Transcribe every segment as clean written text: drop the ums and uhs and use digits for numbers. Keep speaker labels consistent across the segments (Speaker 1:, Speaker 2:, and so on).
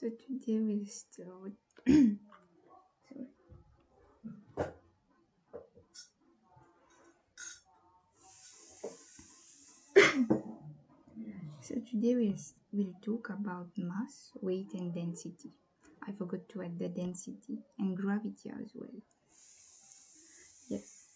Speaker 1: So today we'll start. Sorry. So today we'll talk about mass, weight, and density. I forgot to add the density and gravity as well. Yes.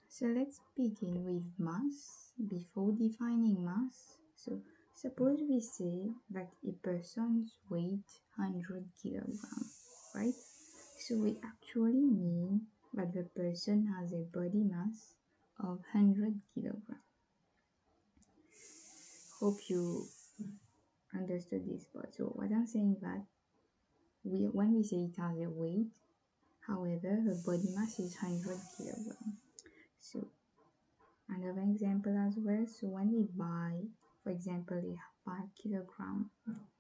Speaker 1: So let's begin with mass. Before defining mass, so suppose we say that a person's weight 100 kilograms, right? So we actually mean that the person has a body mass of 100 kilograms. Hope you understood this part. So what I'm saying that when we say it has a weight, however, the body mass is 100 kilograms. So another example as well. So when we buy, for example, a 5 kilogram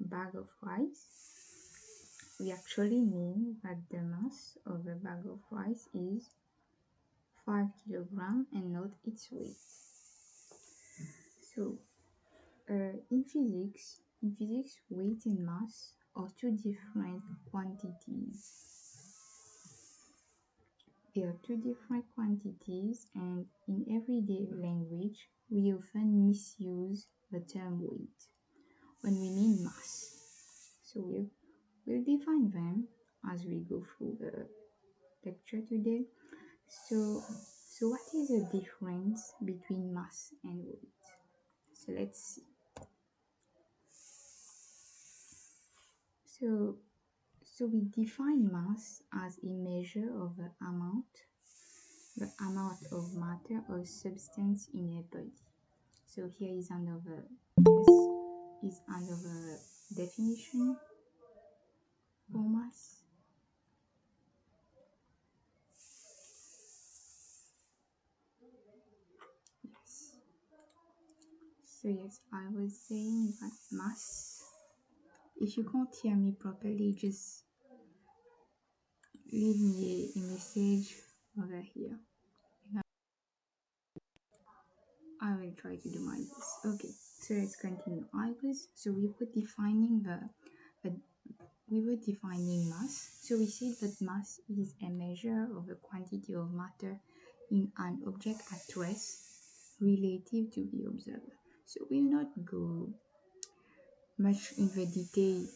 Speaker 1: bag of rice, we actually mean that the mass of a bag of rice is 5 kilograms and not its weight. So in physics, weight and mass are two different quantities. They are two different quantities, and in everyday language, we often misuse the term weight when we mean mass. So we'll define them as we go through the lecture today. So what is the difference between mass and weight? So let's see. So we define mass as a measure of the amount of matter or substance in a body. So here is another definition for mass. Yes. So yes, I was saying that mass. If you can't hear me properly, just leave me a message over here. I will try to do my best. Okay, so let's continue. We were defining mass. So we said that mass is a measure of the quantity of matter in an object at rest relative to the observer. So we will not go much in the detail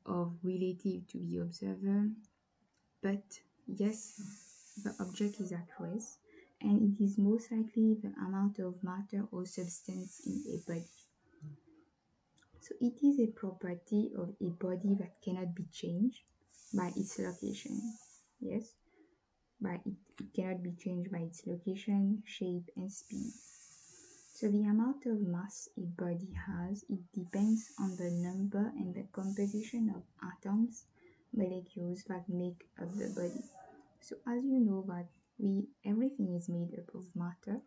Speaker 1: of relative to the observer, but yes, the object is at rest and it is most likely the amount of matter or substance in a body. So it is a property of a body that cannot be changed by its location. Yes, it cannot be changed by its location, shape, and speed. So the amount of mass a body has, it depends on the number and the composition of atoms, molecules that make up the body. So as you know that everything is made up of matter,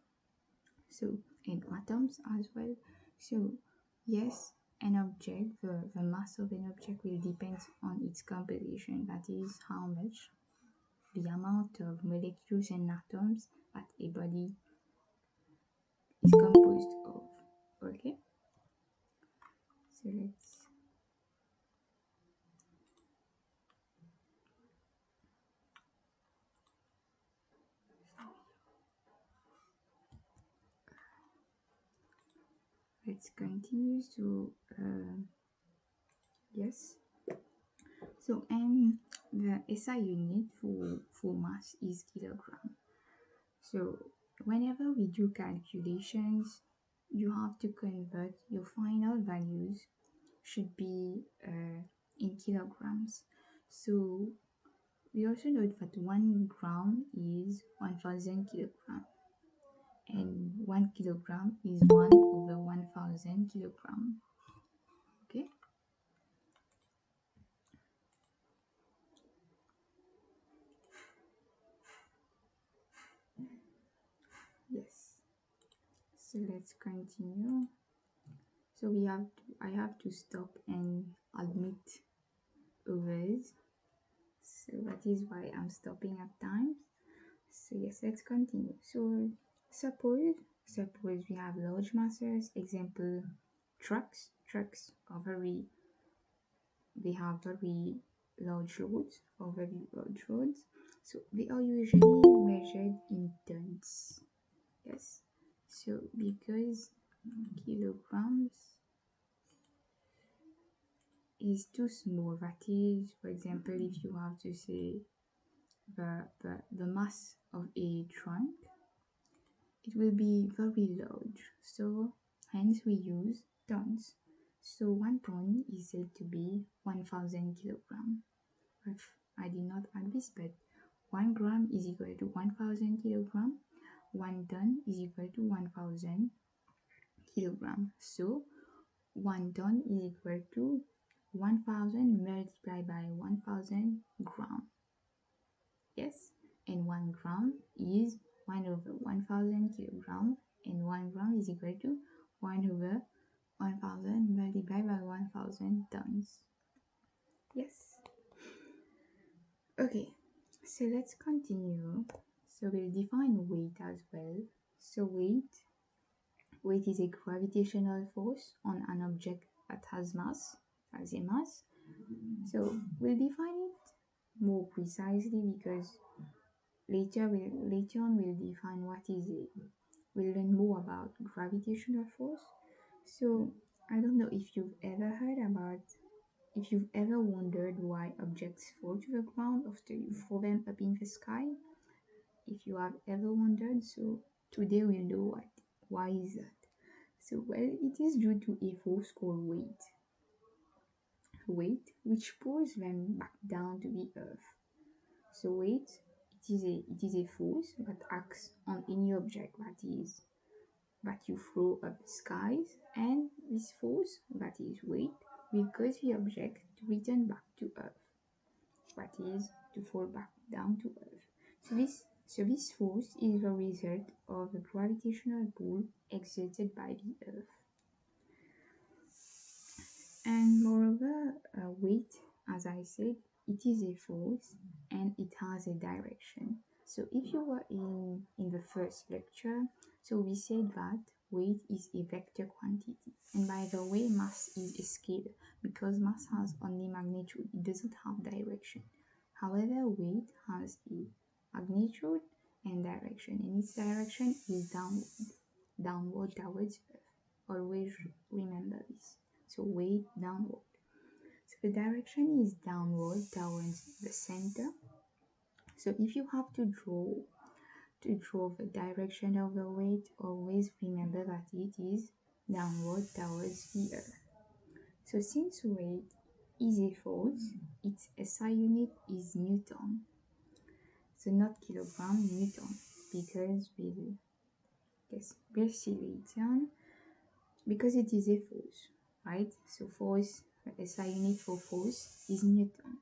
Speaker 1: so and atoms as well. So yes, an object, the mass of an object will depend on its composition, that is how much the amount of molecules and atoms that a body is composed of. Okay, so let's continue. So yes, so and the SI unit for mass is kilogram. So whenever we do calculations, you have to convert your final values should be in kilograms. So we also note that 1 gram is 1000 kilograms and 1 kilogram is 1 over 1000 kilograms. Okay. Yes. So let's continue. So I have to stop and admit errors. So that is why I'm stopping at times. So yes, let's continue. So suppose we have large masses. Example, trucks. Trucks are very they have very large roads or very large roads. So they are usually measured in tons. Yes. So because kilograms is too small, that is, for example, if you have to say the mass of a trunk, it will be very large. So hence we use tons. So 1 ton is said to be 1000 kilograms. I did not add this, but 1 gram is equal to 1000 kilograms. 1 ton is equal to 1000 kilograms. So 1 ton is equal to 1000 multiplied by 1000 gram. Yes, and 1 gram is 1 over 1000 kilogram, and 1 gram is equal to 1 over 1000 multiplied by 1000 tons. Yes. Okay, so let's continue. So we'll define weight as well. So weight is a gravitational force on an object that has a mass. So we'll define it more precisely because later on we'll define what is it. We'll learn more about gravitational force. So I don't know if you've ever wondered why objects fall to the ground after you throw them up in the sky. If you have ever wondered, so today we'll know why is that. So well, it is due to a force called weight, which pulls them back down to the earth. So weight, it is a force that acts on any object that you throw up the skies, and this force, that is weight, will cause the object to return back to earth, that is to fall back down to earth. So this force is the result of the gravitational pull exerted by the earth. And moreover, weight, as I said, it is a force and it has a direction. So if you were in the first lecture, so we said that weight is a vector quantity. And by the way, mass is a scalar because mass has only magnitude, it doesn't have direction. However, weight has a magnitude and direction, and its direction is downward towards earth. Always remember this. So weight downward. So the direction is downward towards the center. So if you have to draw the direction of the weight, always remember that it is downward towards the earth. So since weight is a force, its SI unit is Newton. So not kilogram, Newton, because we'll see later on, because it is a force, right? So force, the SI unit for force is Newton.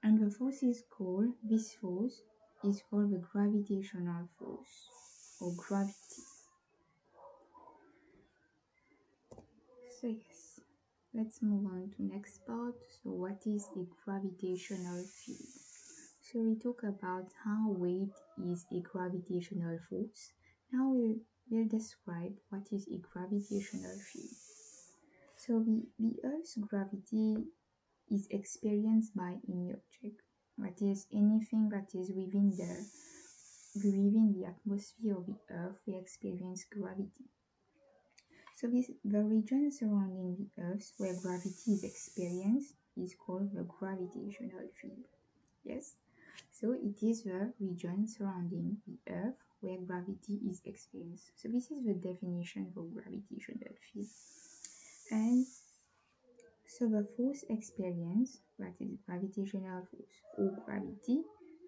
Speaker 1: And this force is called the gravitational force or gravity. So yes, let's move on to next part. So what is a gravitational field? So we talk about how weight is a gravitational force. Now we'll describe what is a gravitational field. So the Earth's gravity is experienced by any object, that is anything that is within the atmosphere of the Earth, we experience gravity. So the region surrounding the Earth where gravity is experienced is called the gravitational field. Yes, so it is the region surrounding the Earth where gravity is experienced. So this is the definition for gravitational field. And so the force experienced, that is gravitational force or gravity,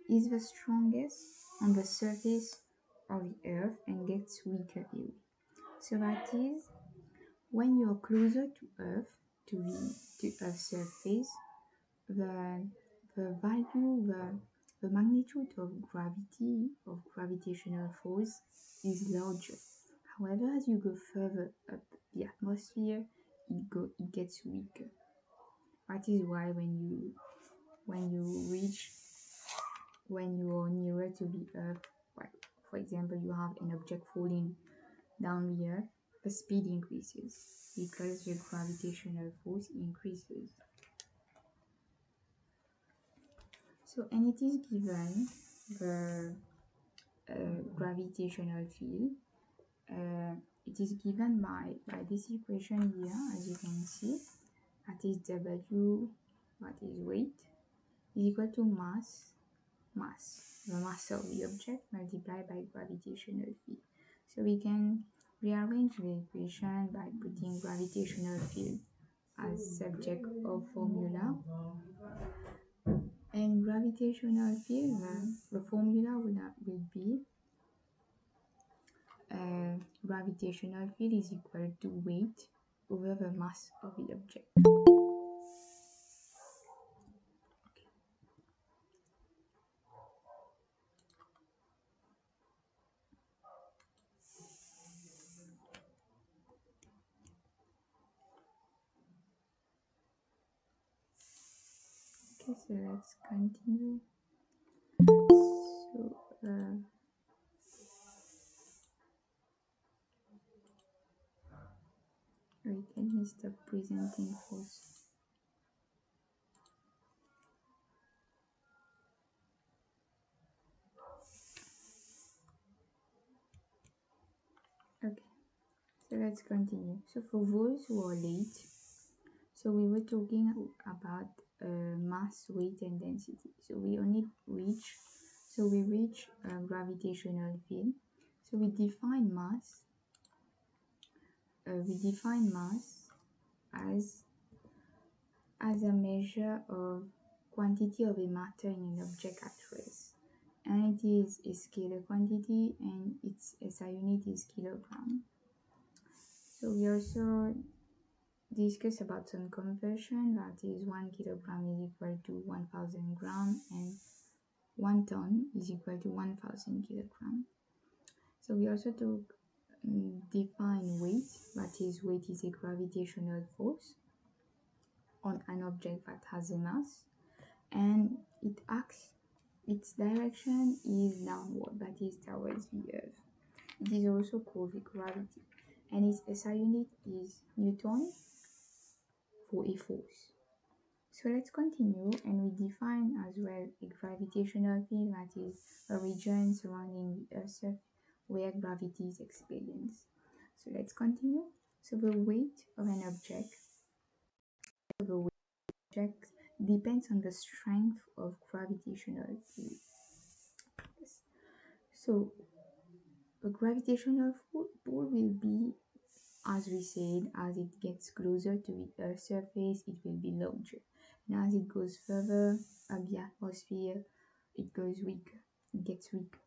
Speaker 1: is the strongest on the surface of the Earth and gets weaker away. So that is when you're closer to Earth, to Earth's surface, the magnitude of gravitational force is larger. However, as you go further up the atmosphere, it gets weaker. That is why when you are nearer to the Earth, like for example, you have an object falling down the Earth, the speed increases because the gravitational force increases. So, and it is given the gravitational field. It is given by this equation here, as you can see. That is W, that is weight, is equal to mass, the mass of the object multiplied by gravitational field. So we can rearrange the equation by putting gravitational field as subject of formula. And gravitational field, the formula will be gravitational field is equal to weight over the mass of the object. Okay, so let's continue. So, wait, let me stop presenting first. Okay, so let's continue. So for those who are late, so we were talking about mass, weight, and density. So we only reach, we reach gravitational field. So we define mass. As a measure of quantity of a matter in an object at rest, and it is a scalar quantity, and its SI unit is kilogram. So we also discuss about some conversion, that is 1 kilogram is equal to 1000 gram and 1 ton is equal to 1000 kilogram. So we also define weight, that is weight is a gravitational force on an object that has a mass, and its direction is downward, that is towards the earth. It is also called the gravity, and its SI unit is Newton for a force. So let's continue, and we define as well a gravitational field, that is a region surrounding the earth where gravity is experienced. So let's continue. So the weight of an object depends on the strength of gravitational field. Yes. So the gravitational pull will be, as we said, as it gets closer to the Earth's surface, it will be larger. And as it goes further up the atmosphere, it gets weaker.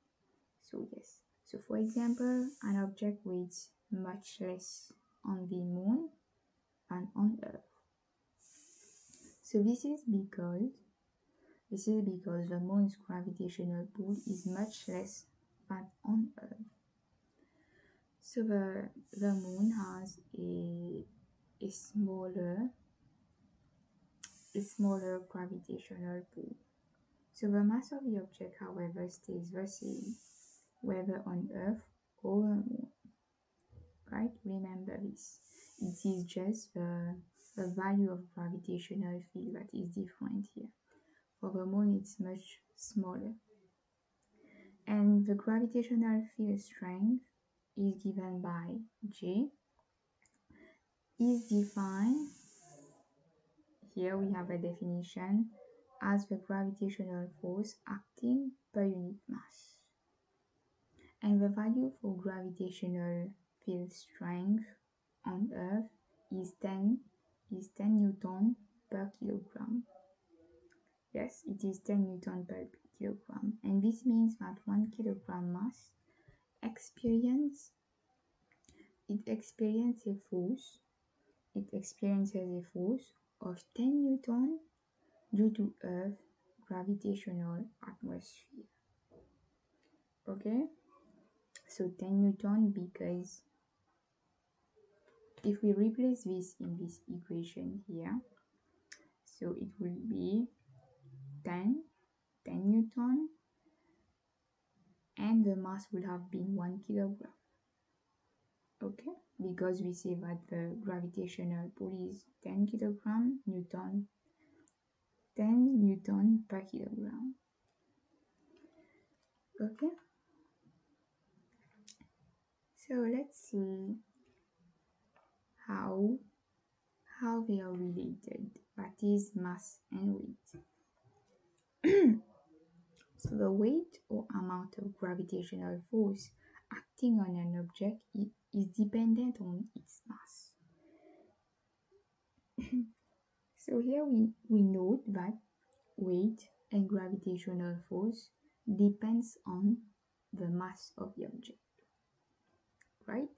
Speaker 1: So yes. So for example, an object weighs much less on the moon than on Earth. So this is because the moon's gravitational pull is much less than on Earth. So the moon has a smaller gravitational pull. So the mass of the object, however, stays the same, whether on Earth or the moon. Right? Remember this. It is just the value of gravitational field that is different here. For the moon, it's much smaller. And the gravitational field strength is given by J, is defined, here we have a definition, as the gravitational force acting per unit mass. And the value for gravitational field strength on Earth is 10 Newton per kilogram. Yes, it is 10 Newton per kilogram. And this means that 1 kilogram mass experiences a force of 10 Newton due to Earth's gravitational atmosphere. Okay, so 10 Newton, because if we replace this in this equation here, so it will be 10 Newton, and the mass would have been 1 kilogram. Okay, because we say that the gravitational pull is 10 kilogram Newton, 10 Newton per kilogram. Okay, so let's see how they are related, that is mass and weight. So the weight or amount of gravitational force acting on an object is dependent on its mass. So here we note that weight and gravitational force depends on the mass of the object, right?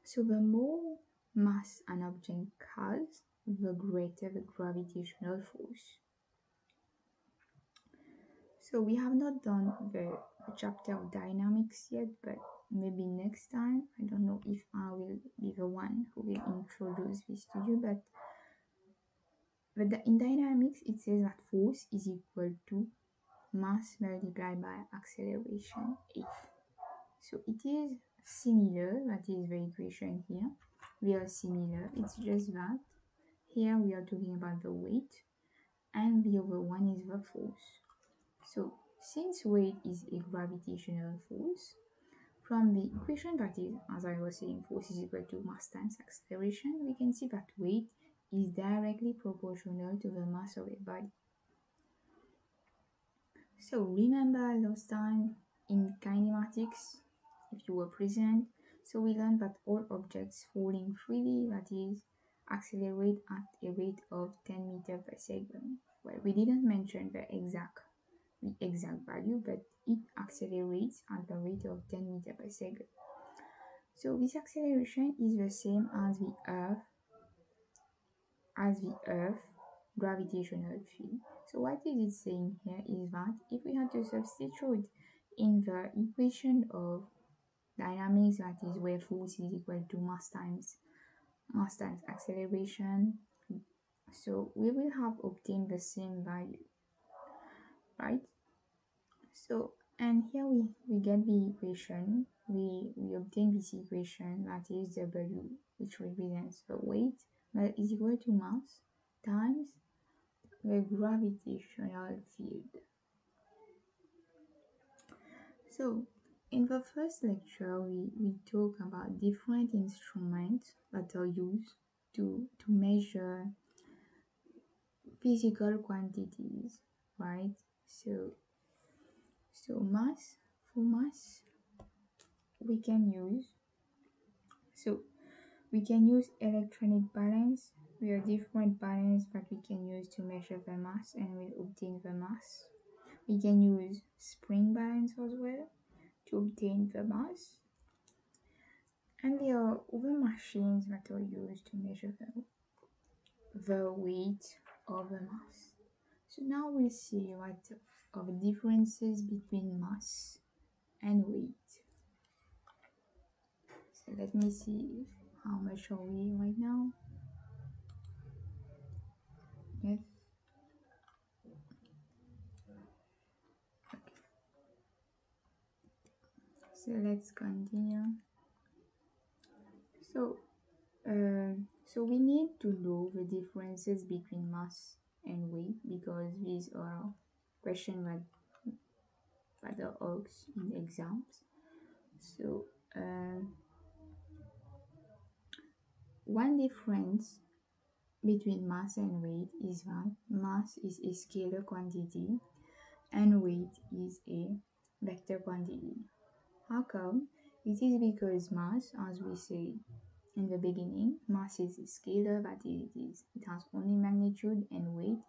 Speaker 1: So the more mass an object has, the greater the gravitational force. So we have not done the chapter of dynamics yet, but maybe next time. I don't know if I will be the one who will introduce this to you, but in dynamics it says that force is equal to mass multiplied by acceleration A. So it is similar, that is the equation here. We are similar, it's just that here we are talking about the weight and the other one is the force. So since weight is a gravitational force, from the equation that is, as I was saying, force is equal to mass times acceleration, we can see that weight is directly proportional to the mass of a body. So remember last time in kinematics, if you were present, so we learned that all objects falling freely, that is, accelerate at a rate of 10 meters per second. Well, we didn't mention the exact value, but it accelerates at the rate of 10 meters per second. So this acceleration is the same as the Earth gravitational field. So what is it saying here is that if we had to substitute in the equation of dynamics, that is where force is equal to mass times acceleration, so we will have obtained the same value, right? So and here we get the equation, we obtain this equation, that is W, which represents the weight, that is equal to mass times the gravitational field. So in the first lecture we talk about different instruments that are used to measure physical quantities, right? So mass, for mass we can use electronic balance. We have different balance that we can use to measure the mass and we'll obtain the mass. We can use spring balance as well to obtain the mass. And there are other machines that are used to measure the weight of the mass. So now we'll see what are the differences between mass and weight. So let me see how much are we right now. Yes. Okay. So let's continue. So we need to know the differences between mass and weight because these are questions that are asked in exams. So one difference between mass and weight is that mass is a scalar quantity and weight is a vector quantity. How come? It is because mass, as we said in the beginning, mass is a scalar, that it has only magnitude, and weight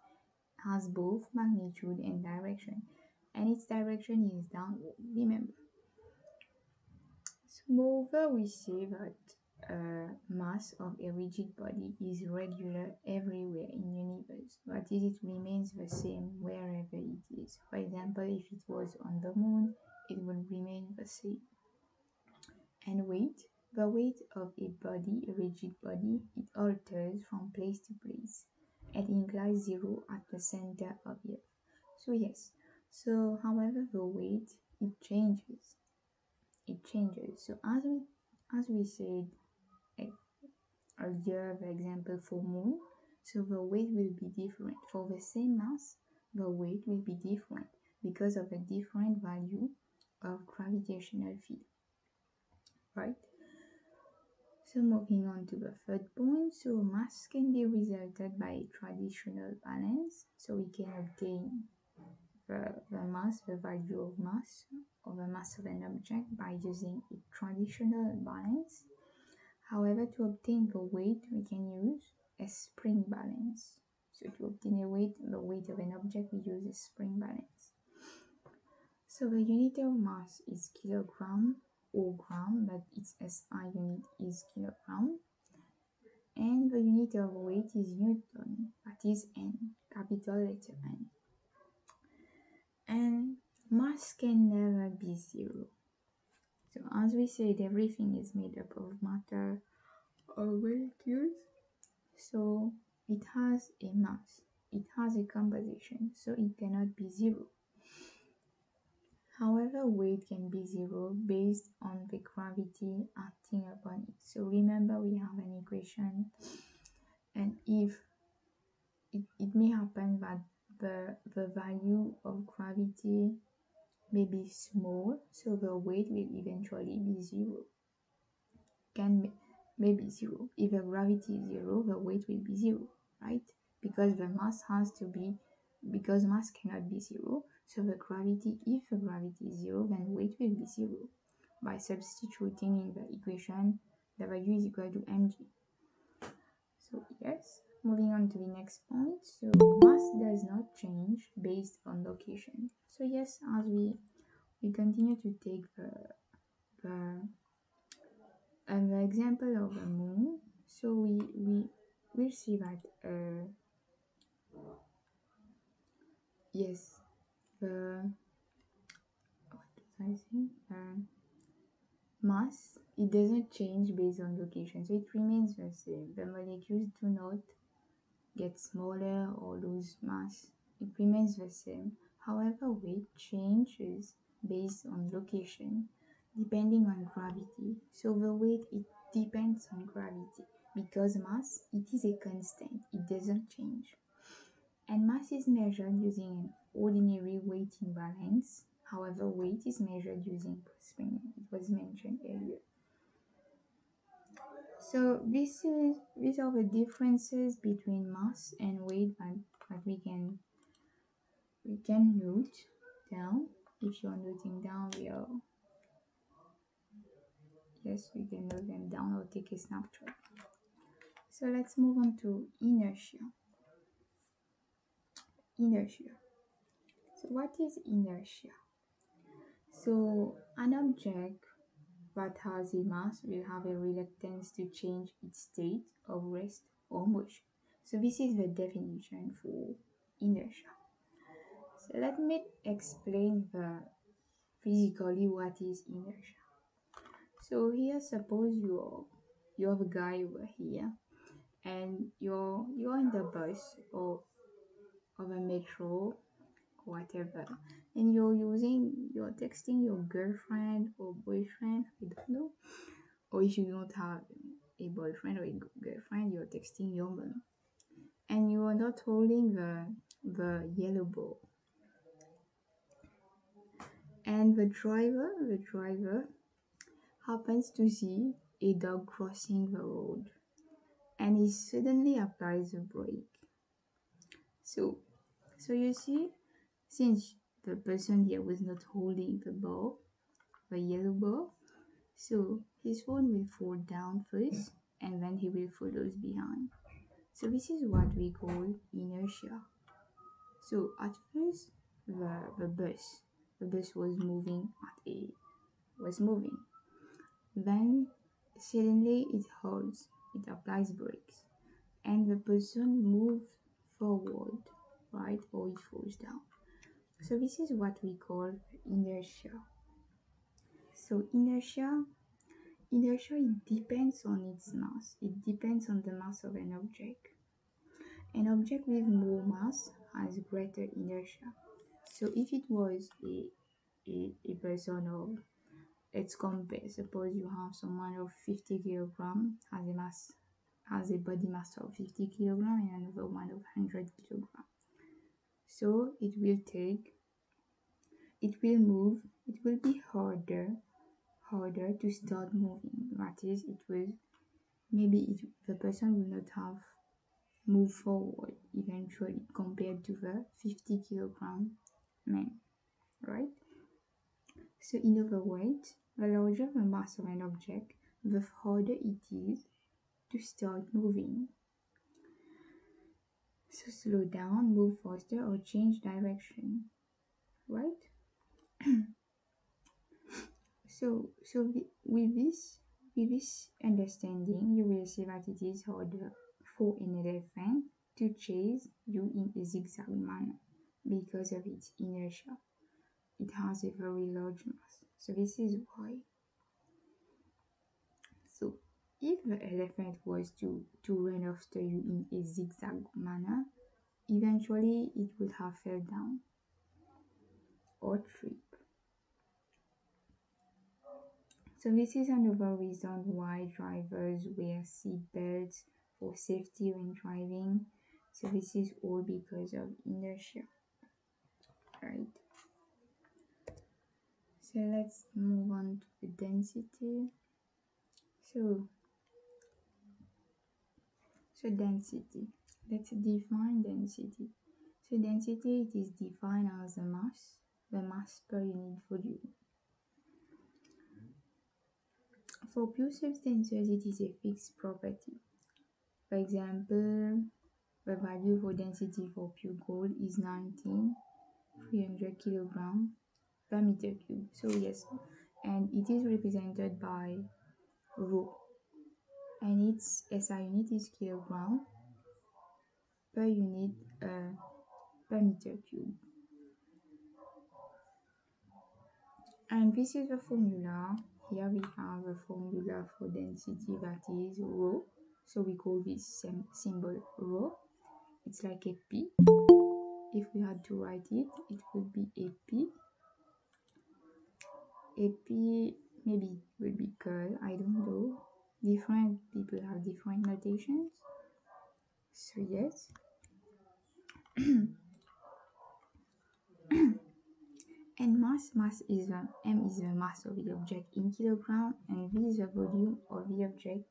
Speaker 1: has both magnitude and direction, and its direction is downward, remember. So moreover, we say that mass of a rigid body is regular everywhere in the universe, that is, it remains the same wherever it is. For example, if it was on the moon, it will remain the same. And weight, the weight of a body, a rigid body, it alters from place to place and implies zero at the center of the earth. So yes, so however the weight, it changes. So as we said earlier, the example for moon, so the weight will be different. For the same mass, the weight will be different because of a different value of gravitational field, right? So moving on to the third point, so mass can be resulted by a traditional balance. So we can obtain the mass, the value of mass, or the mass of an object by using a traditional balance. However, to obtain the weight, we can use a spring balance. So to obtain the weight of an object, we use a spring balance. So the unit of mass is kilogram or gram, but its SI unit is kilogram. And the unit of weight is Newton, that is N, capital letter N. And mass can never be zero. So as we said, everything is made up of matter or molecules. So it has a mass, it has a composition, so it cannot be zero. However, weight can be zero based on the gravity acting upon it. So remember, we have an equation, and if it may happen that the value of gravity may be small, so the weight will eventually be zero. May be zero. If the gravity is zero, the weight will be zero, right? Because mass cannot be zero, so if the gravity is zero, then weight will be zero. By substituting in the equation, the value is equal to mg. So yes, moving on to the next point. So mass does not change based on location. So yes, as we continue to take the example of the moon, so we will see that yes, the what was I saying? Mass, it doesn't change based on location, so it remains the same. The molecules do not get smaller or lose mass, it remains the same. However, weight changes based on location depending on gravity. So the weight, it depends on gravity, because mass, it is a constant, it doesn't change. And mass is measured using an ordinary weighting balance. However, weight is measured using spring. It was mentioned earlier. So these are the differences between mass and weight that we can note down. If you're noting down, yes, we can note them down or take a snapshot. So let's move on to inertia. Inertia. So what is inertia? So an object that has a mass will have a reluctance to change its state of rest or motion. So this is the definition for inertia. So let me explain physically what is inertia. So here, suppose you have a guy over here, and you're in the bus or the metro, whatever, and you're texting your girlfriend or boyfriend, I don't know, or if you don't have a boyfriend or a girlfriend, you're texting your mom, and you are not holding the yellow ball, and the driver happens to see a dog crossing the road, and he suddenly applies a brake. So you see, since the person here was not holding the yellow ball, so his phone will fall down first, and then he will follow behind. So this is what we call inertia. So at first, the bus was moving. Then suddenly it halts, it applies brakes, and the person moves forward, right, or it falls down. So this is what we call inertia. So inertia, it depends on its mass. It depends on the mass of an object. An object with more mass has greater inertia. So if it was a person or let's compare. Suppose you have someone of 50 kilogram has a body mass of 50 kilogram and another one of 100 kilogram. So it will move, it will be harder to start moving. That is, the person will not have moved forward eventually compared to the 50 kilogram man, right? So in other words, the larger the mass of an object, the harder it is to start moving. So slow down, move faster, or change direction, right? With this understanding, you will see that it is harder for an elephant to chase you in a zigzag manner because of its inertia. It has a very large mass. So this is why. So if the elephant was to run after you in a zigzag manner, eventually it would have fell down or tripped. So this is another reason why drivers wear seat belts for safety when driving. So this is all because of inertia, right? So let's move on to the density. So density. Let's define density. So density, it is defined as the mass per unit volume. For pure substances, it is a fixed property. For example, the value for density for pure gold is 19,300 kg per meter cube. So yes, and it is represented by rho, and its SI unit is kilogram per unit per meter cube. And this is the formula. Here we have a formula for density, that is rho. So we call this symbol rho. It's like a P. If we had to write it, it would be a P. A P maybe would be curl, I don't know. Different people have different notations. So yes. And mass is m is the mass of the object in kilogram, and v is the volume of the object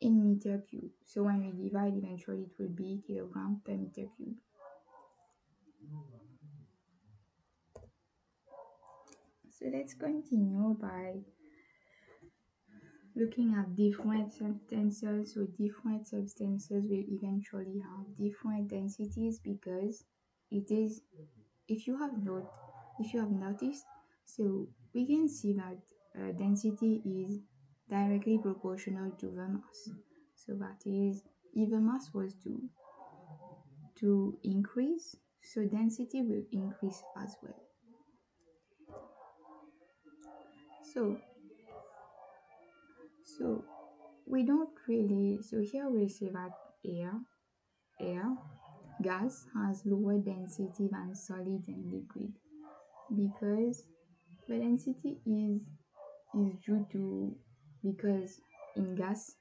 Speaker 1: in meter cube. So when we divide, eventually it will be kilogram per meter cube. So let's continue by looking at different substances. So different substances will eventually have different densities, because it is, if you have noticed, so we can see that density is directly proportional to the mass. So that is, if the mass was to increase, so density will increase as well. So we don't really, so here we see that gas has lower density than solid and liquid, because the density is due to, because in gas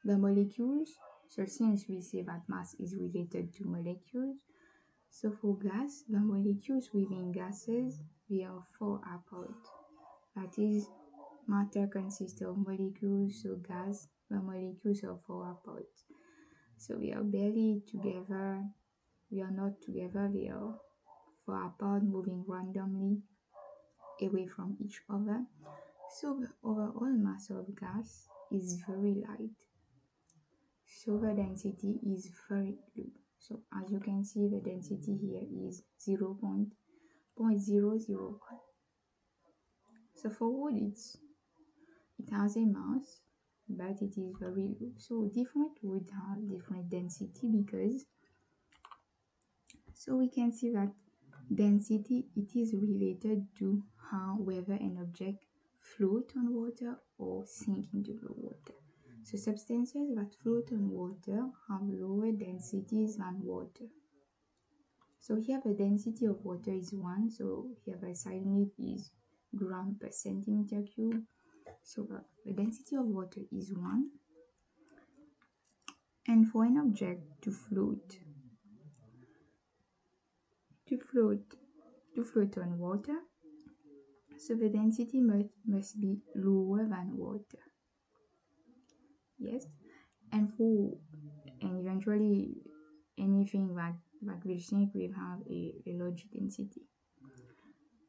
Speaker 1: the molecules, so since we say that mass is related to molecules, so for gas, the molecules within gases, they are far apart. That is, matter consists of molecules, so gas, the molecules are far apart. So we are barely together, we are not together, they are far apart, moving randomly away from each other. So the overall mass of gas is very light. So the density is very low. So as you can see, the density here is 0.001. So for wood, it has a mass, but it is very low. So different wood have different density, because so we can see that density, it is related to whether an object float on water or sink into the water. So substances that float on water have lower densities than water. So here the density of water is 1, so here the SI unit is gram per centimeter cube. So the density of water is 1. And for an object to float, to float, to float on water, so the density must be lower than water. Yes, and eventually anything that will sink will have a large density.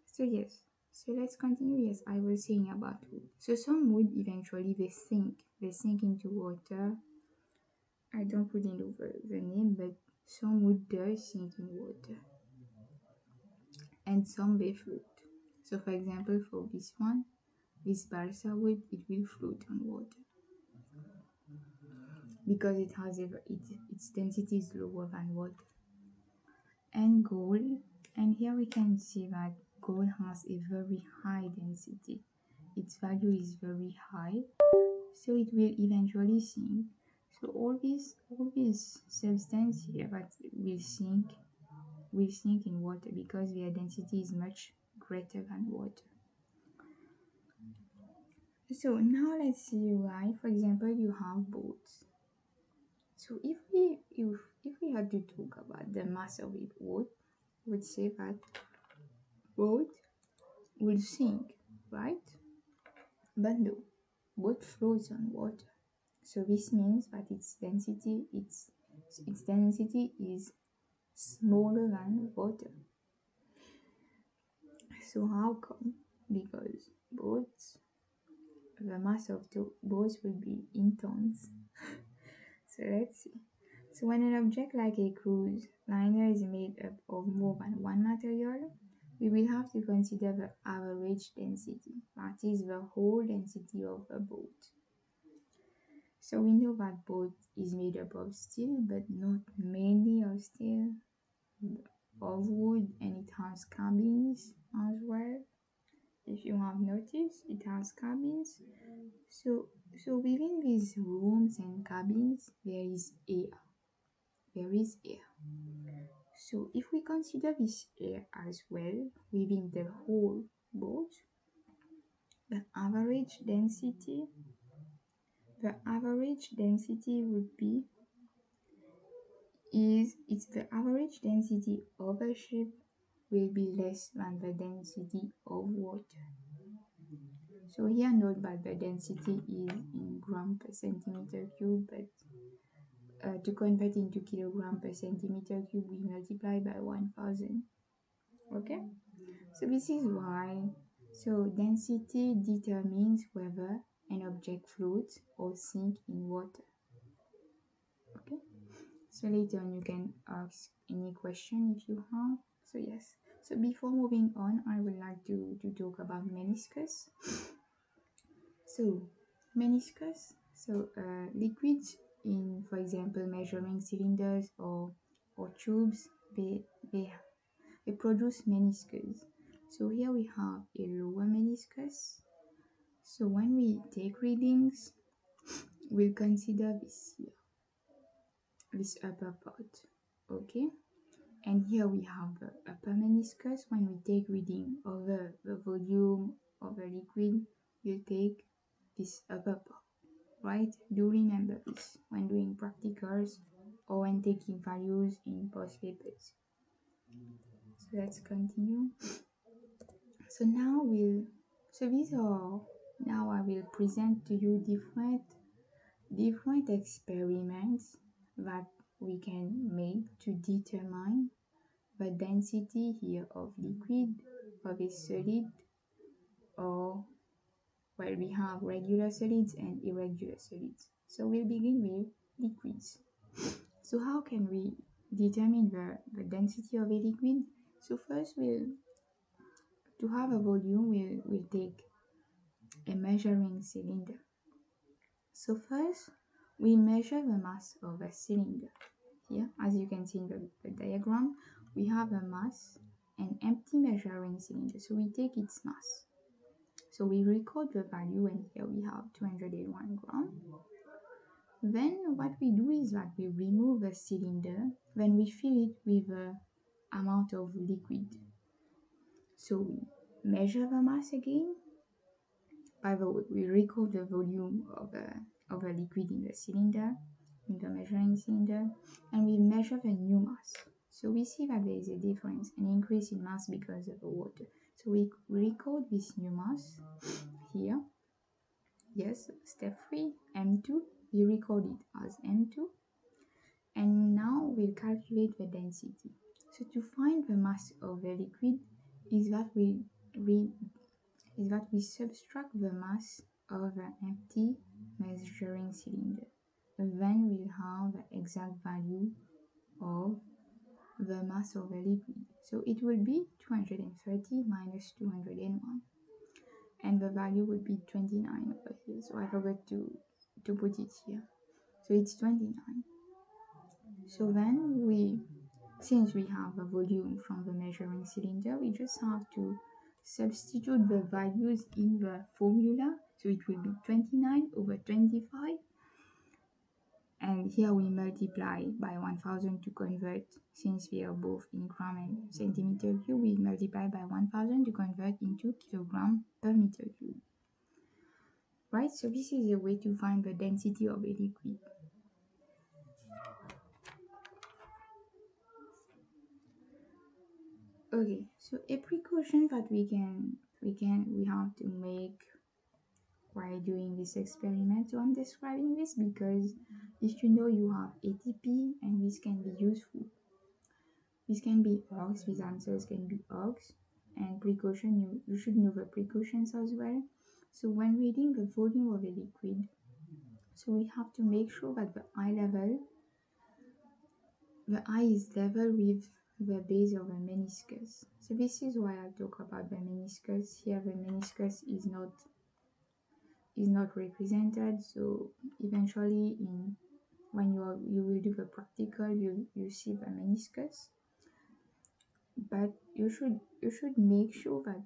Speaker 1: So yes, so let's continue. Yes, I was saying about wood. So some wood eventually they sink into water. I don't put in the name, but some wood does sink in water, and some they float. So for example, for this one, this balsa wood, it will float on water because its density is lower than water. And gold, and here we can see that gold has a very high density. Its value is very high, so it will eventually sink. So all these substance here that will sink in water because their density is much greater than water. So now let's see why, for example, you have boats. So if we had to talk about the mass of a boat, we would say that boat will sink, right? But no, boat floats on water. So this means that its density is smaller than water. So how come? Because the mass of the boats will be in tons. So let's see. So when an object like a cruise liner is made up of more than one material, we will have to consider the average density, that is the whole density of a boat. So we know that boat is made up of steel, but not mainly of steel, of wood, and it has cabins as well. If you have noticed, it has cabins. So within these rooms and cabins, there is air. There is air. So if we consider this air as well within the whole boat, the average density would be it's the average density of a ship will be less than the density of water. So here note that the density is in gram per centimeter cube, but to convert into kilogram per centimeter cube, we multiply by 1000. Okay, so this is why. So density determines whether an object floats or sinks in water. Okay, so later on you can ask any question if you have. So yes, so before moving on, I would like to talk about meniscus. So meniscus, liquids in, for example, measuring cylinders or tubes, they produce meniscus. So here we have a lower meniscus. So when we take readings, we'll consider this here, this upper part, okay? And here we have the upper meniscus. When we take reading over the volume of the liquid, you take this upper part, right? Do remember this when doing practicals or when taking values in post papers. So let's continue. So now I will present to you different experiments that we can make to determine the density here of liquid, of a solid, or well, we have regular solids and irregular solids. So we'll begin with liquids. So how can we determine the density of a liquid? So first to have a volume, we'll take a measuring cylinder. So first, we measure the mass of a cylinder. Here, as you can see in the diagram, we have a mass, an empty measuring cylinder. So we take its mass. So we record the value, and here we have 201 grams. Then what we do is that we remove the cylinder, then we fill it with an amount of liquid. So measure the mass again. We record the volume of a liquid in the cylinder, in the measuring cylinder, and we measure the new mass. So we see that there is a difference, an increase in mass because of the water. So we record this new mass here. Yes, step 3, M2, we record it as M2. And now we'll calculate the density. So to find the mass of the liquid is that we subtract the mass of an empty measuring cylinder. Then we'll have the exact value of the mass of the liquid. So it will be 230 minus 201. And the value would be 29 over here. So I forgot to put it here. So it's 29. So then since we have a volume from the measuring cylinder, we just have to substitute the values in the formula. So it will be 29 over 25. And here we multiply by 1000 to convert, since we are both in gram and centimeter cube, we multiply by 1000 to convert into kilogram per meter cube. Right, so this is a way to find the density of a liquid. Okay, so a precaution that we have to make while doing this experiment. So I'm describing this because if you know you have ATP, and this can be useful. This can be ox, these answers can be ox, and precaution, you should know the precautions as well. So when reading the volume of a liquid, so we have to make sure that the eye is level with the base of a meniscus. So this is why I talk about the meniscus. Here the meniscus is not represented, so eventually when you will do the practical, you see the meniscus. But you should make sure that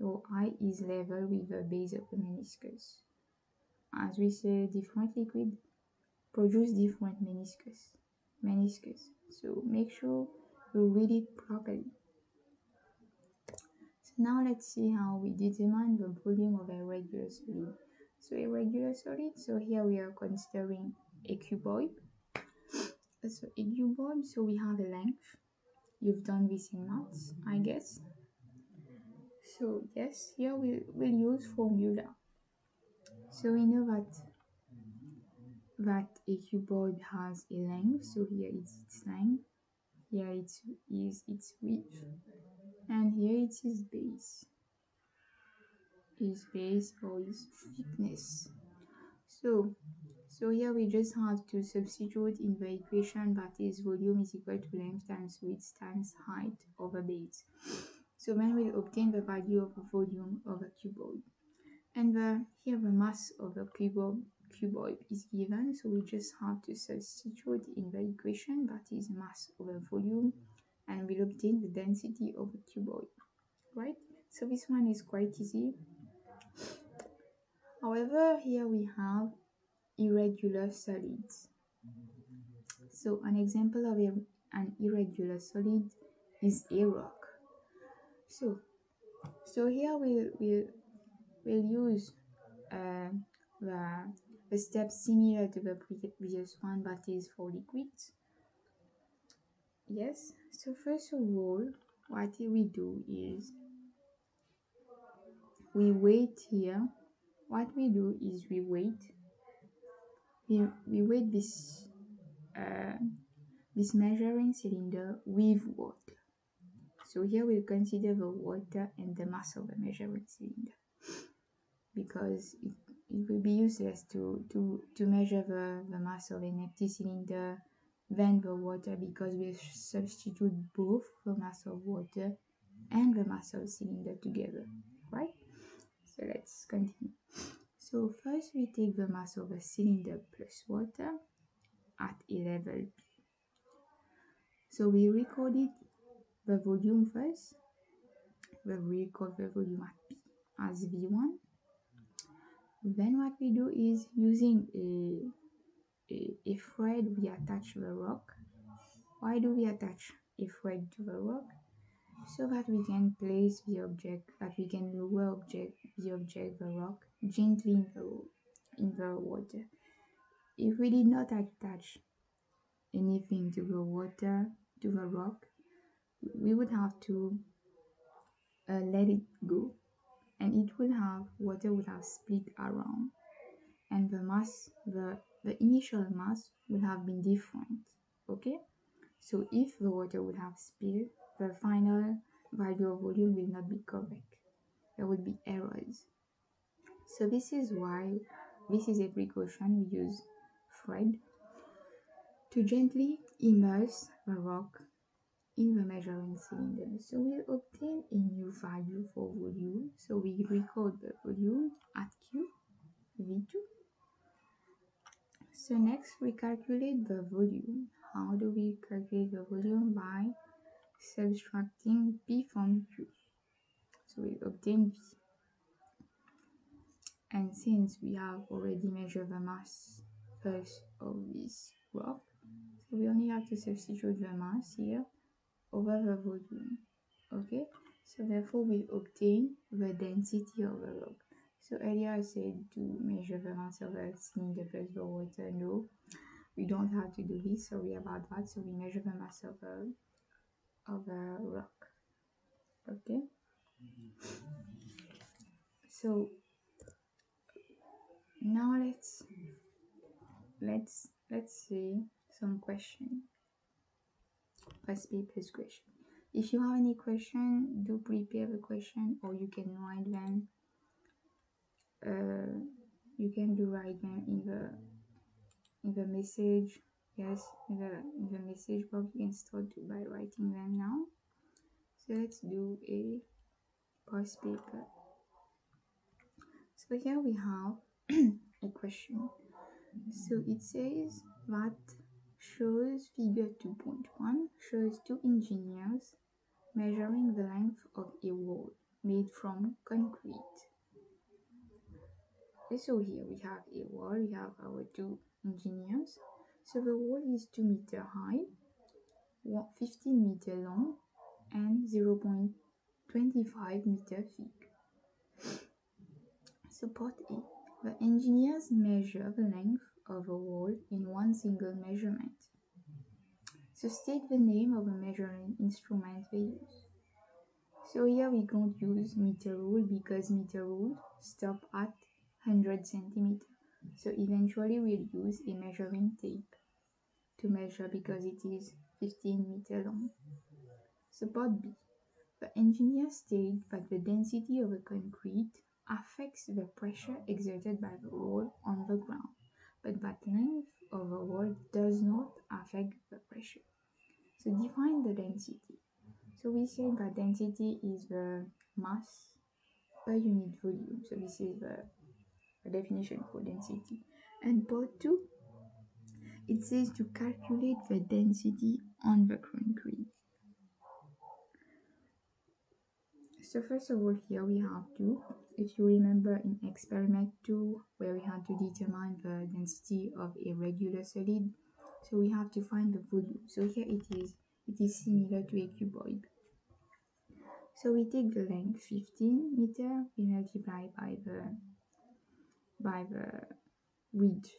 Speaker 1: your eye is level with the base of the meniscus. As we say, different liquid produce different meniscus. So make sure you read it properly. So now let's see how we determine the volume of a regular solid. So a regular solid, so here we are considering a cuboid. So a cuboid, so we have a length. You've done this in maths, I guess. So yes, here we'll use formula. So we know that a cuboid has a length. So here it's its length, here it's width, and here it's its base. Its base or its thickness. So here we just have to substitute in the equation that is volume is equal to length times width times height over base. So then we'll obtain the value of the volume of a cuboid. And here the mass of a cuboid is given, so we just have to substitute in the equation that is mass over volume, and we'll obtain the density of a cuboid, right? So this one is quite easy. However, here we have irregular solids. So an example of an irregular solid is a rock. So here we'll use the step similar to the previous one, but is for liquids. Yes, so first of all, what we do is we weight here. What we do is we weight this measuring cylinder with water. So here we'll consider the water and the mass of the measuring cylinder, because it will be useless to measure the mass of an empty cylinder than the water, because we substitute both the mass of water and the mass of cylinder together, right? So let's continue. So first we take the mass of a cylinder plus water at a level P. So we recorded the volume first. We record the volume at P as V1. Then what we do is, using a thread, we attach the rock. Why do we attach a thread to the rock? so that we can place the object, that we can lower the rock, gently in the water. If we did not attach anything to the water, to the rock, we would have to let it go, and it would have, water would have split around, and the initial mass would have been different. Okay, so if the water would have spilled, the final value of volume will not be correct. There would be errors. So this is why, this is a precaution we use thread to gently immerse the rock in the measuring cylinder. So we'll obtain a new value for volume. So we record the volume at Q, V2. So next we calculate the volume. How do we calculate the volume? By subtracting P from Q. So we obtain V. And since we have already measured the mass first of this rock, so we only have to substitute the mass here over the volume. Okay, so therefore we obtain the density of the rock. So earlier I said to measure the mass of the cylinder plus the water. No, we don't have to do this, sorry about that. So we measure the mass of a rock. Okay, so now let's see some question, past papers question. If you have any question, do prepare the question, or you can write them. You can do write them in the message. Yes, in the message box. You can start by writing them now. So let's do a past paper. So here we have a question. So it says that shows figure 2.1 shows two engineers measuring the length of a wall made from concrete. So here we have a wall, we have our two engineers. So the wall is 2 meters high, 15 meters long, and 0.25 meters thick. So part A. The engineers measure the length of a wall in one single measurement. So state the name of the measuring instrument they use. So here we can't use meter rule because meter rule stop at 100 centimeters. So eventually we'll use a measuring tape to measure because it is 15 meters long. So part B. The engineer stated that the density of a concrete affects the pressure exerted by the wall on the ground, but that length of a wall does not affect the pressure. So define the density. So we say that density is the mass per unit volume. So this is the definition for density. And part 2, it says to calculate the density on the concrete. So first of all, here we have to, if you remember in experiment 2, where we had to determine the density of a regular solid, so we have to find the volume. So here it is similar to a cuboid. So we take the length 15 meters, we multiply by the width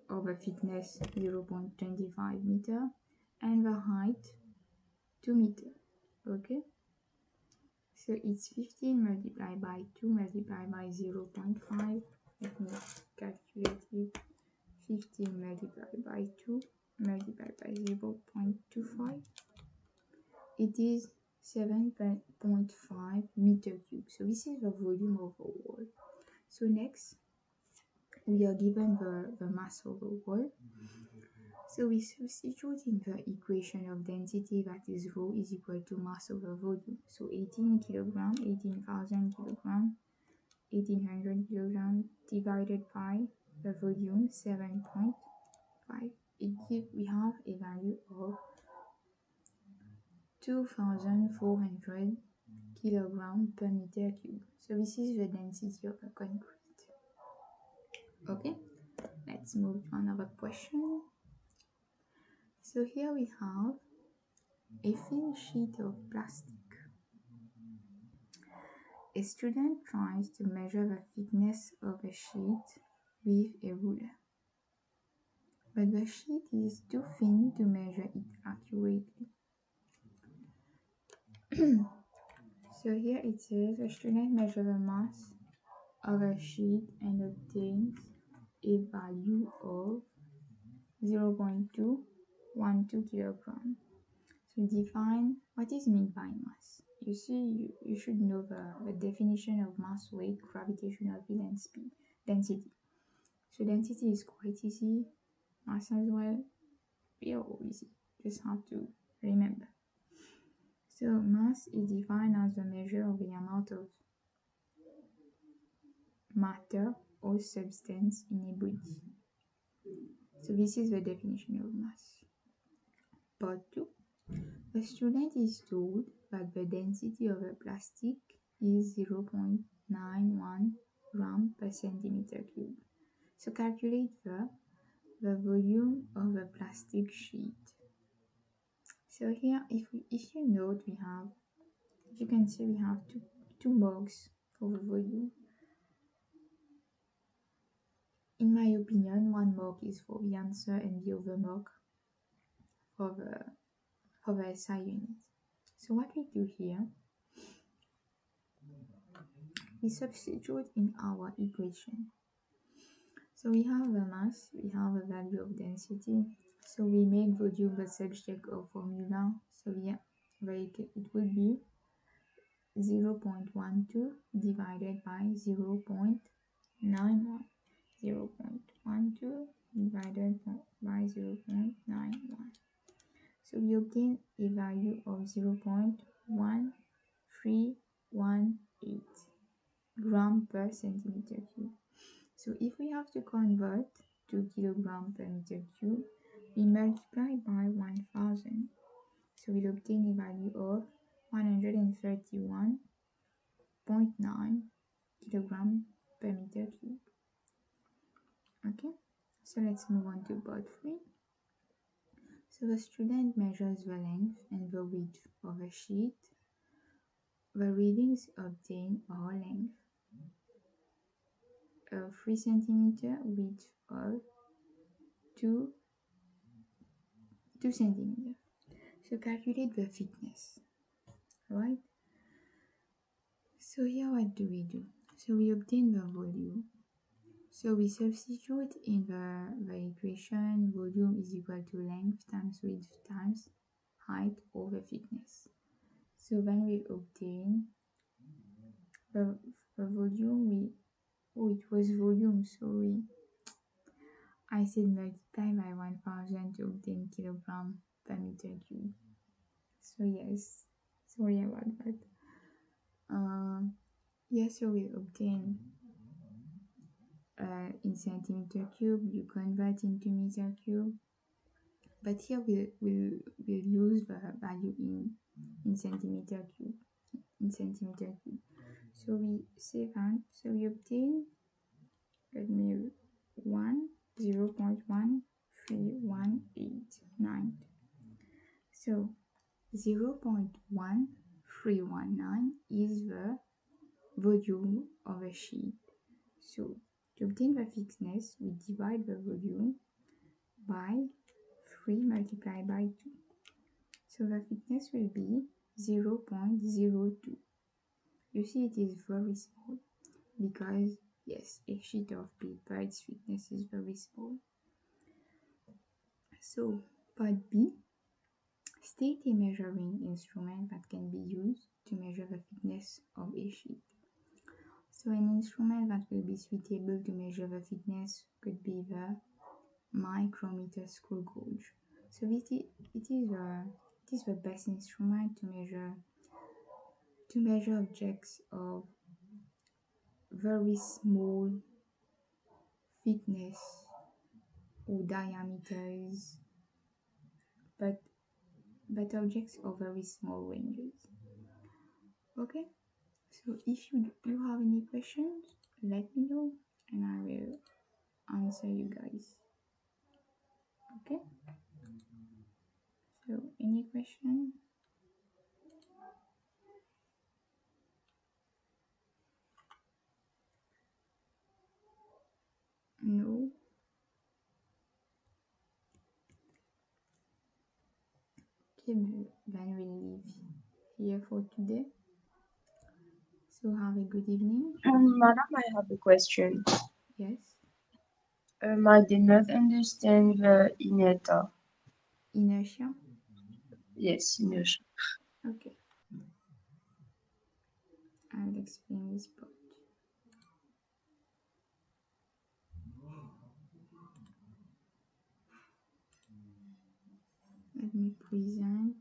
Speaker 1: of the thickness 0.25 meter, and the height 2 meters. Okay, so it's 15 multiplied by 2 multiplied by 0.5. Let me calculate it. 15 multiplied by 2 multiplied by 0.25. It is 7.5 meter cube. So this is the volume of a wall. So next, we are given the mass of the wall. So we substitute in the equation of density, that is rho is equal to mass over volume. So 18 kilogram, 18,000 kilogram, 1800 kilogram divided by the volume 7.5. We have a value of 2,400 kilogram per meter cube. So this is the density of the concrete. Okay, let's move to another question. So here we have a thin sheet of plastic A student tries to measure the thickness of a sheet with a ruler, but the sheet is too thin to measure it accurately. So here it says a student measures the mass of a sheet and obtains a value of 0.212 kilograms. So define what is meant by mass. You see, you should know the definition of mass, weight, gravitational field, and speed, density. So density is quite easy. Mass as well, real easy. Just have to remember. So mass is defined as the measure of the amount of matter or substance in a body. So this is the definition of mass. Part 2. The student is told that the density of a plastic is 0.91 gram per centimeter cube. So calculate the volume of a plastic sheet. So here, if you note, if you can see, we have two marks for the volume. In my opinion, one mark is for the answer and the other mark for the SI unit. So what we do here, we substitute in our equation. So we have the mass, we have a value of density. So we make volume the subject of formula. So yeah, it would be 0.12 divided by 0.91. 0.12 divided by 0.91. So we obtain a value of 0.1318 gram per centimeter cube. So if we have to convert to kilogram per meter cube, we multiply by 1000. So we'll obtain a value of 131.9 kilogram per meter cube. Okay, so let's move on to part 3. So the student measures the length and the width of a sheet. The readings obtained are length of 3 centimeter, width of 2 centimeter. So calculate the thickness, right? So here what do? So we obtain the volume. So we substitute in the equation. Volume is equal to length times width times height over thickness. So when we obtain the volume, it was volume, sorry. I said multiply by 1000 to obtain kilogram per meter cube. So yes, sorry about that. Yes, so we obtain in centimeter cube, you convert into meter cube, but here we'll use the value in centimeter cube. So we say that, so we obtain 0.13189. So 0.1319 is the volume of a sheet. So to obtain the thickness, we divide the volume by 3 multiplied by 2. So the thickness will be 0.02. You see it is very small because, yes, a sheet of paper, its thickness is very small. So part B, state a measuring instrument that can be used to measure the thickness of a sheet. So an instrument that will be suitable to measure the thickness could be the micrometer screw gauge. So it is the best instrument to measure objects of very small thickness or diameters, but objects of very small ranges. Okay, so if you have any questions, let me know and I will answer you guys. Okay, so any question? Okay, then we'll leave here for today. So have a good evening.
Speaker 2: Madam, I have a question.
Speaker 1: Yes.
Speaker 2: I did not understand the inertia.
Speaker 1: Inertia.
Speaker 2: Yes, inertia.
Speaker 1: Okay. I'll explain this part. Let me present.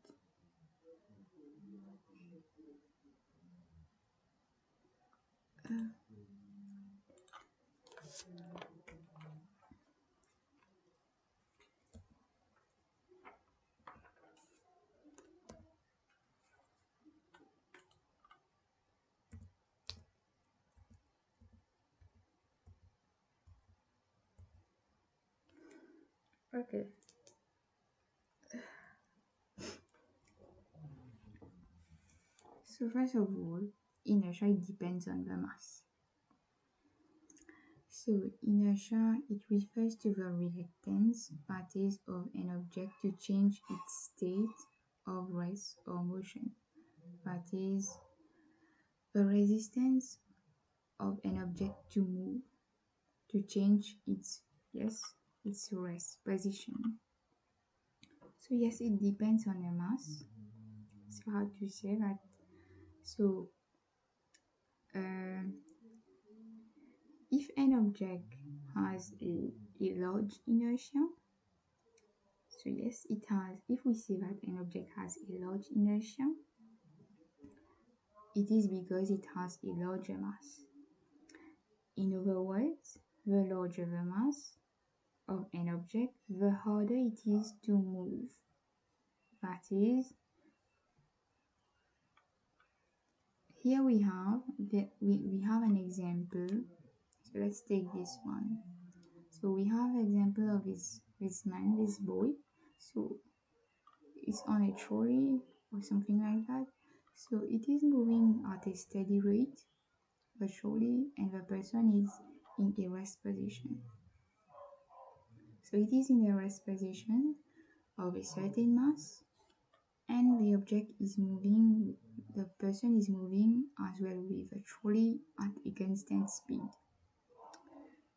Speaker 1: Okay. So first of all, inertia depends on the mass. So inertia, it refers to the reluctance, that is, of an object to change its state of rest or motion. That is, the resistance of an object to move, to change its rest position. So yes, it depends on the mass. So how to say that? So uh, if an object has a large inertia, so yes, it has. If we say that an object has a large inertia, it is because it has a larger mass. In other words, the larger the mass of an object, the harder it is to move. That is, here we have an example. So let's take this one. So we have an example of this boy. So it's on a trolley or something like that. So it is moving at a steady rate, the trolley, and the person is in a rest position. So it is in a rest position of a certain mass, and the object is moving, the person is moving as well with the trolley at a constant speed.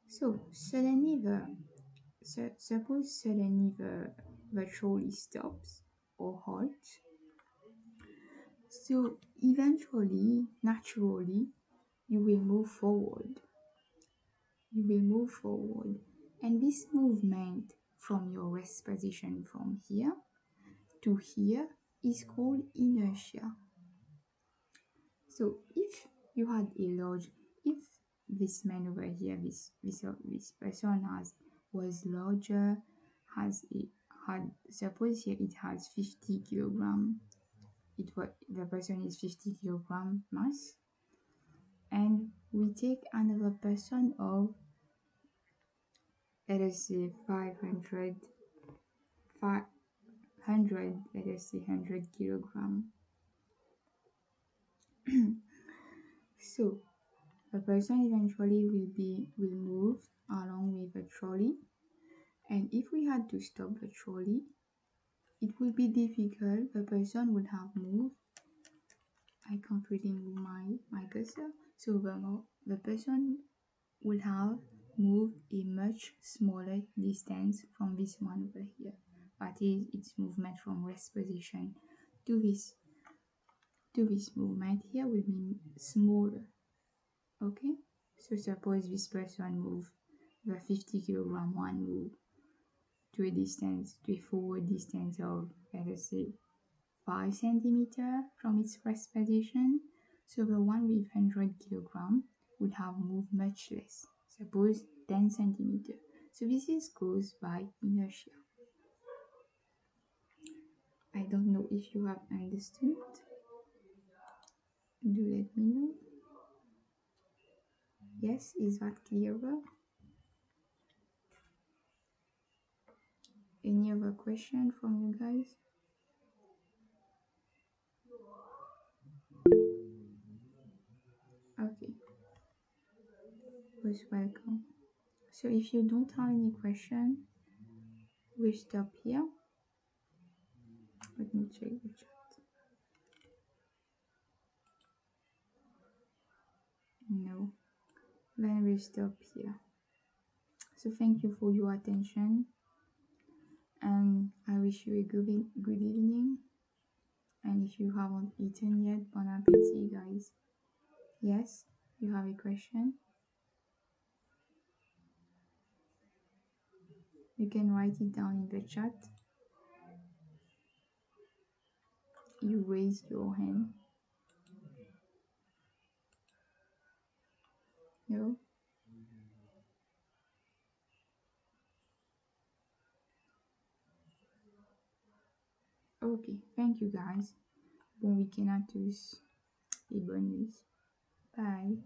Speaker 1: So suddenly suppose suddenly the trolley stops or halts. So eventually, naturally, you will move forward. You will move forward. And this movement from your rest position from here to here is called inertia. So if you had a large, if this man over here, this person was larger, has a had suppose here it has 50 kilogram. The person is 50 kilogram mass, and we take another person of, let us say, 500, let us say 100 kilogram. So the person eventually will move along with the trolley, and if we had to stop the trolley, it will be difficult. The person would have moved. I can't really move my cursor. So the person would have moved a much smaller distance from this one over here. That is, its movement from rest position to this movement here will be smaller. Okay? So suppose this person move the 50 kilogram one move to a forward distance of, let us say, 5 centimeter from its rest position. So the one with 100 kilogram would have moved much less, suppose 10 centimeter. So this is caused by inertia. I don't know if you have understood. Do let me know. Yes, is that clearer? Any other question from you guys? Okay, most welcome. So if you don't have any question, we'll stop here. Let me check the chat. No. Then we stop here. So thank you for your attention, and I wish you a good evening. And if you haven't eaten yet, bon appetit, guys. Yes, you have a question? You can write it down in the chat. You raised your hand. No? Okay, thank you guys. Bon week-end à tous et bonne nuit. Bye.